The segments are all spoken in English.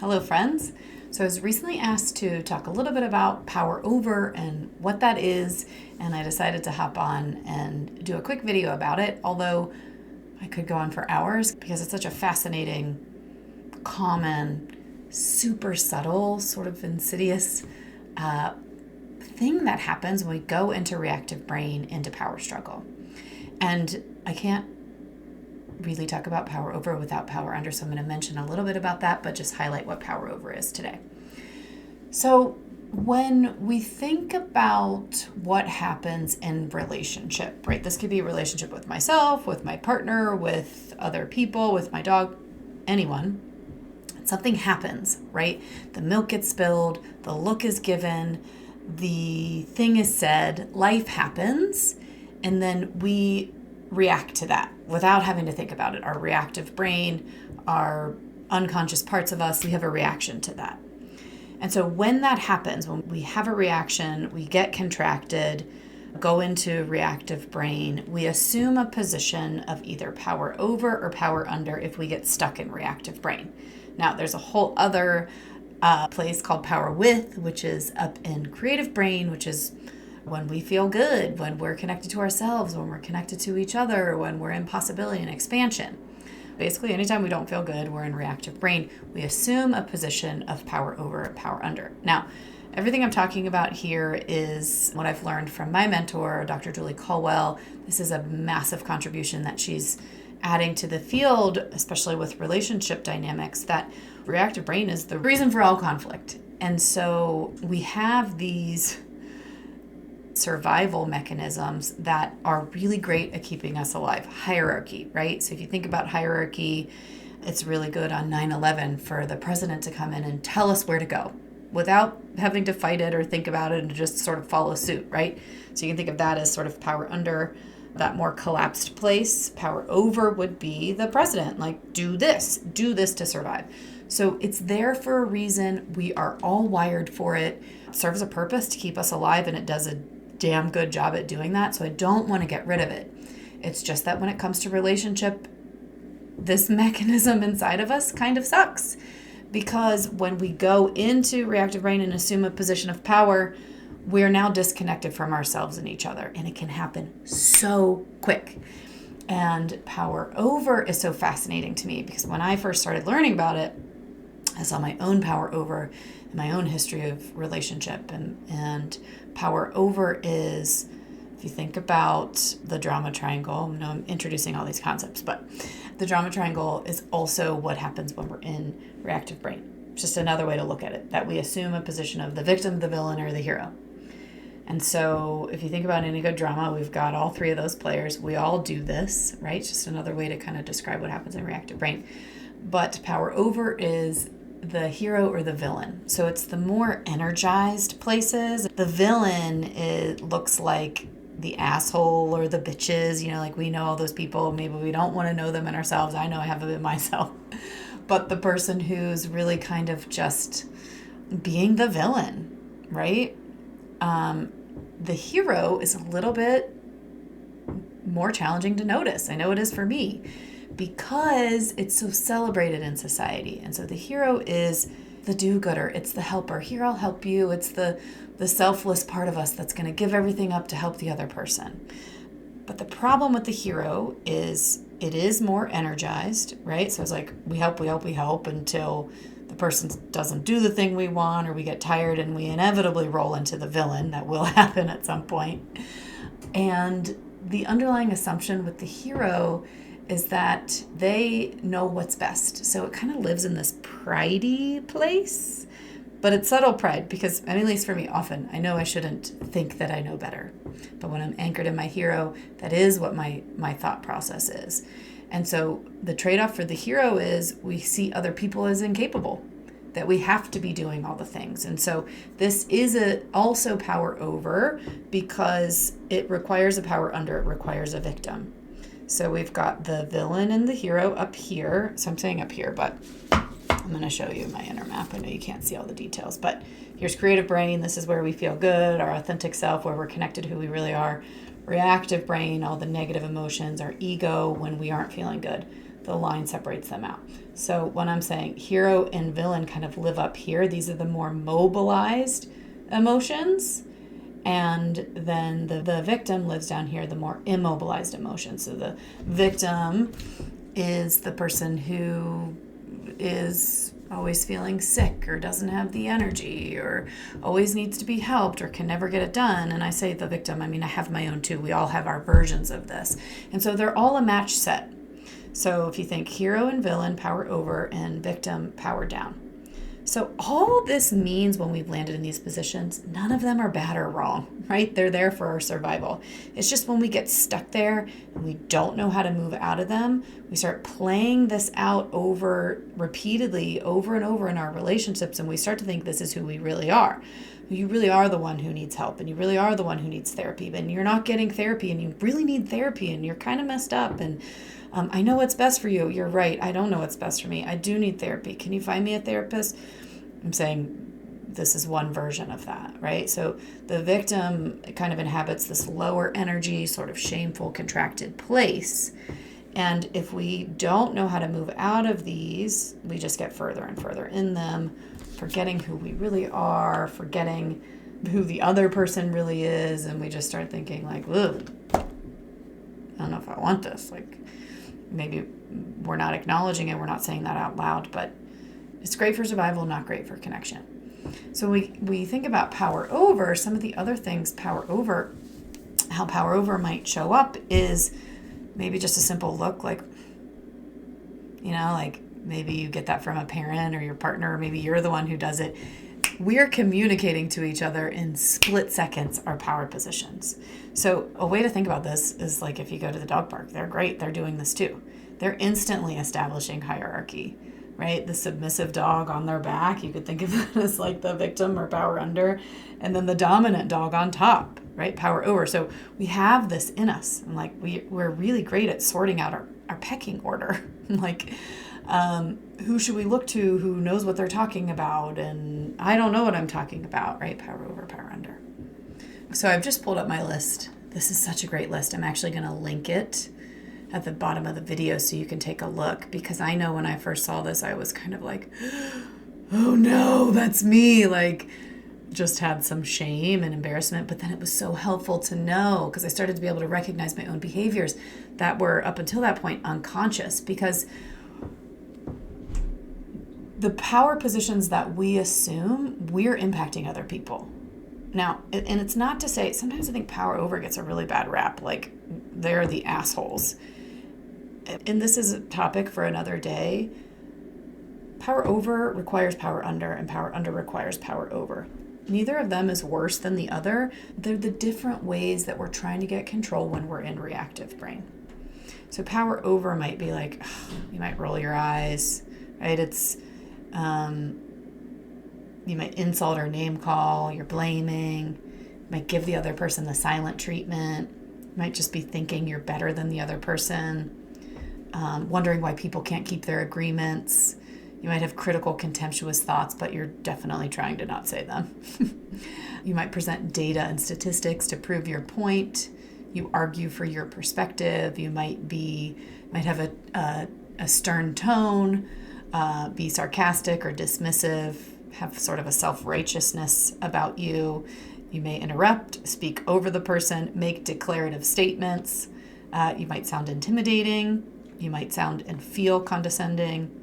Hello, friends. So I was recently asked to talk a little bit about power over and what that is, and I decided to hop on and do a quick video about it, although I could go on for hours because it's such a fascinating, common, super subtle, sort of insidious thing that happens when we go into reactive brain into power struggle. And I can't really talk about power over without power under, so I'm going to mention a little bit about that, but just highlight what power over is today. So when we think about what happens in relationship, right? This could be a relationship with myself, with my partner, with other people, with my dog, anyone. Something happens, right? The milk gets spilled, the look is given, the thing is said, life happens, and then we react to that without having to think about it. Our reactive brain, our unconscious parts of us, we have a reaction to that. And so when that happens, when we have a reaction, we get contracted, go into reactive brain, we assume a position of either power over or power under if we get stuck in reactive brain. Now, there's a whole other place called power with, which is up in creative brain, which is when we feel good, when we're connected to ourselves, when we're connected to each other, when we're in possibility and expansion. Basically, anytime we don't feel good, we're in reactive brain. We assume a position of power over, power under. Now, everything I'm talking about here is what I've learned from my mentor, Dr. Colwell. This is a massive contribution that she's adding to the field, especially with relationship dynamics, that reactive brain is the reason for all conflict. And so we have these survival mechanisms that are really great at keeping us alive. Hierarchy, right? So if you think about hierarchy, it's really good on 9/11 for the president to come in and tell us where to go without having to fight it or think about it and just sort of follow suit, right? So you can think of that as sort of power under, that more collapsed place. Power over would be the president, like do this to survive. So it's there for a reason. We are all wired for it. It serves a purpose to keep us alive, and it does a damn good job at doing that. So I don't want to get rid of it. It's just that when it comes to relationship, this mechanism inside of us kind of sucks, because when we go into reactive brain and assume a position of power, we're now disconnected from ourselves and each other, and it can happen so quick. And power over is so fascinating to me because when I first started learning about it, I saw my own power over and my own history of relationship. And power over is, if you think about the drama triangle, I know I'm introducing all these concepts, but the drama triangle is also what happens when we're in reactive brain. Just another way to look at it, that we assume a position of the victim, the villain, or the hero. And so if you think about any good drama, we've got all three of those players. We all do this, right? It's just another way to kind of describe what happens in reactive brain. But power over is the hero or the villain. So it's the more energized places. The villain, it looks like the asshole or the bitches, like we know all those people. Maybe we don't want to know them in ourselves. I know I have it in myself. But the person who's really kind of just being the villain, right? The hero is a little bit more challenging to notice. I know it is for me because it's so celebrated in society. And so the hero is the do-gooder. It's the helper. Here, I'll help you. It's the selfless part of us that's going to give everything up to help the other person. But the problem with the hero is it is more energized, right? So it's like we help until the person doesn't do the thing we want, or we get tired and we inevitably roll into the villain. That will happen at some point. And the underlying assumption with the hero is that they know what's best. So it kind of lives in this pridey place, but it's subtle pride because, at least for me, often I know I shouldn't think that I know better. But when I'm anchored in my hero, that is what my thought process is. And so the trade-off for the hero is we see other people as incapable, that we have to be doing all the things. And so this is also power over because it requires a power under, it requires a victim. So we've got the villain and the hero up here. So I'm saying up here, but I'm going to show you my inner map. I know you can't see all the details, but here's creative brain. This is where we feel good, our authentic self, where we're connected to who we really are. Reactive brain, all the negative emotions, our ego when we aren't feeling good. the line separates them out. So when I'm saying hero and villain kind of live up here, these are the more mobilized emotions. And then the victim lives down here, the more immobilized emotions. So the victim is the person who is always feeling sick or doesn't have the energy or always needs to be helped or can never get it done. And I say the victim, I mean, I have my own too. We all have our versions of this. And so they're all a match set. So if you think hero and villain, power over, and victim, power down. So all this means when we've landed in these positions, none of them are bad or wrong, right? They're there for our survival. It's just when we get stuck there and we don't know how to move out of them, we start playing this out repeatedly over and over in our relationships, and we start to think this is who we really are. You really are the one who needs help, and you really are the one who needs therapy, but you're not getting therapy, and you really need therapy, and you're kind of messed up, and I know what's best for you. You're right. I don't know what's best for me. I do need therapy. Can you find me a therapist? I'm saying this is one version of that, right? So the victim kind of inhabits this lower energy, sort of shameful, contracted place. And if we don't know how to move out of these, we just get further and further in them, forgetting who we really are, forgetting who the other person really is. And we just start thinking like, ugh, I don't know if I want this. Like, maybe we're not acknowledging it, we're not saying that out loud, but it's great for survival, not great for connection. So we think about power over. Some of the other things how power over might show up is maybe just a simple look, like, like maybe you get that from a parent or your partner, or maybe you're the one who does it. We're communicating to each other in split seconds our power positions. So a way to think about this is like if you go to the dog park, they're great. They're doing this too. They're instantly establishing hierarchy, right? The submissive dog on their back, you could think of it as like the victim or power under, and then the dominant dog on top, right? Power over. So we have this in us, and like we're really great at sorting out our pecking order. Like, who should we look to who knows what they're talking about? And I don't know what I'm talking about, right? Power over, power under. So I've just pulled up my list. This is such a great list. I'm actually going to link it at the bottom of the video so you can take a look, because I know when I first saw this, I was kind of like, oh no, that's me. Like, just had some shame and embarrassment, but then it was so helpful to know, because I started to be able to recognize my own behaviors that were up until that point unconscious, because the power positions that we assume, we're impacting other people. Now, and it's not to say, sometimes I think power over gets a really bad rap, like they're the assholes. And this is a topic for another day. Power over requires power under, and power under requires power over. Neither of them is worse than the other. They're the different ways that we're trying to get control when we're in reactive brain. So power over might be like, you might roll your eyes, right? It's, you might insult or name call, you're blaming, you might give the other person the silent treatment, you might just be thinking you're better than the other person, wondering why people can't keep their agreements. You might have critical, contemptuous thoughts, but you're definitely trying to not say them. You might present data and statistics to prove your point. You argue for your perspective. You might have a stern tone, be sarcastic or dismissive, have sort of a self-righteousness about you. You may interrupt, speak over the person, make declarative statements. You might sound intimidating. You might sound and feel condescending.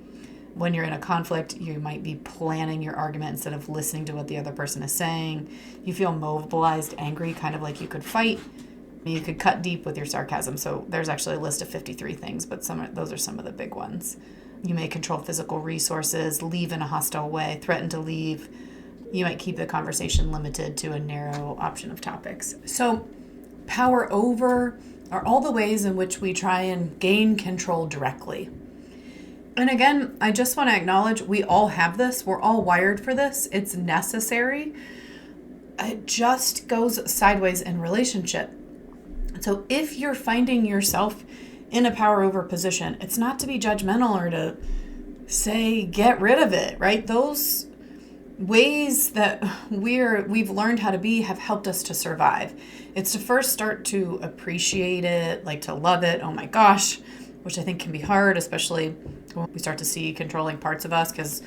When you're in a conflict, you might be planning your argument instead of listening to what the other person is saying. You feel mobilized, angry, kind of like you could fight. You could cut deep with your sarcasm. So there's actually a list of 53 things, but those are some of the big ones. You may control physical resources, leave in a hostile way, threaten to leave. You might keep the conversation limited to a narrow option of topics. So power over are all the ways in which we try and gain control directly. And again, I just want to acknowledge we all have this. We're all wired for this. It's necessary. It just goes sideways in relationship. So if you're finding yourself in a power over position, it's not to be judgmental or to say, get rid of it, right? Those ways that we've learned how to be have helped us to survive. It's to first start to appreciate it, like to love it. Oh my gosh, which I think can be hard, especially when we start to see controlling parts of us, because,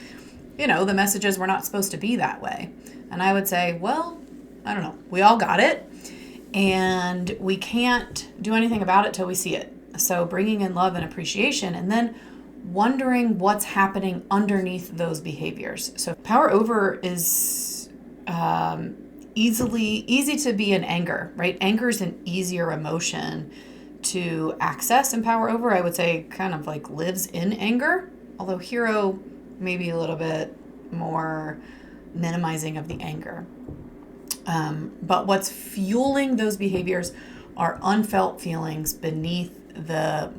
the message is we're not supposed to be that way. And I would say, well, I don't know. We all got it, and we can't do anything about it till we see it. So bringing in love and appreciation, and then wondering what's happening underneath those behaviors. So power over is easy to be in anger, right? Anger is an easier emotion to access, and power over, I would say, kind of like lives in anger, although hero maybe a little bit more minimizing of the anger. But what's fueling those behaviors are unfelt feelings beneath the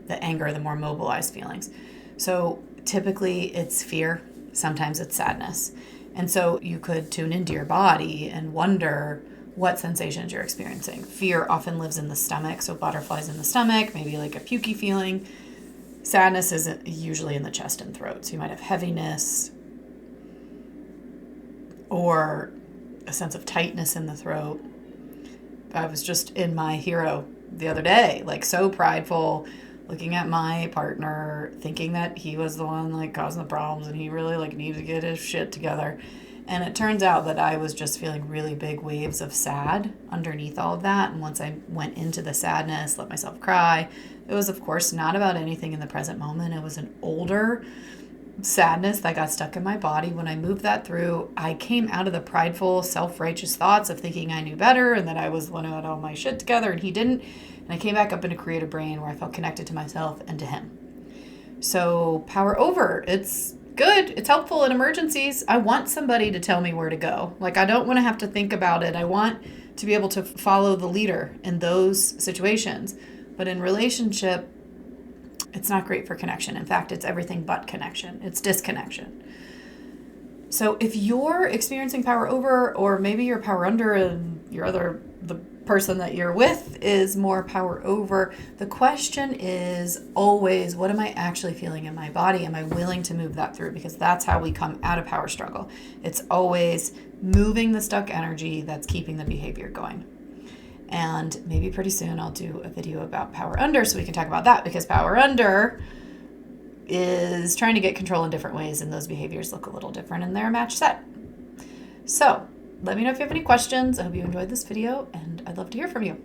anger, the more mobilized feelings. So typically it's fear, sometimes it's sadness. And so you could tune into your body and wonder what sensations you're experiencing. Fear often lives in the stomach, so butterflies in the stomach, maybe like a pukey feeling. Sadness is usually in the chest and throat. So you might have heaviness or a sense of tightness in the throat. I was just in my hero the other day, like so prideful, looking at my partner, thinking that he was the one like causing the problems and he really like needed to get his shit together. And it turns out that I was just feeling really big waves of sad underneath all of that. And once I went into the sadness, let myself cry, it was of course not about anything in the present moment. It was an older sadness that got stuck in my body. When I moved that through, I came out of the prideful, self-righteous thoughts of thinking I knew better and that I was the one who had all my shit together and he didn't. And I came back up into creative brain where I felt connected to myself and to him. So power over, it's good. It's helpful in emergencies. I want somebody to tell me where to go. Like, I don't want to have to think about it. I want to be able to follow the leader in those situations. But in relationship, it's not great for connection. In fact, it's everything but connection. It's disconnection. So if you're experiencing power over, or maybe you're power under and the person that you're with is more power over, the question is always, what am I actually feeling in my body? Am I willing to move that through? Because that's how we come out of power struggle. It's always moving the stuck energy that's keeping the behavior going. And maybe pretty soon I'll do a video about power under so we can talk about that, because power under is trying to get control in different ways, and those behaviors look a little different in their match set. So let me know if you have any questions. I hope you enjoyed this video, and I'd love to hear from you.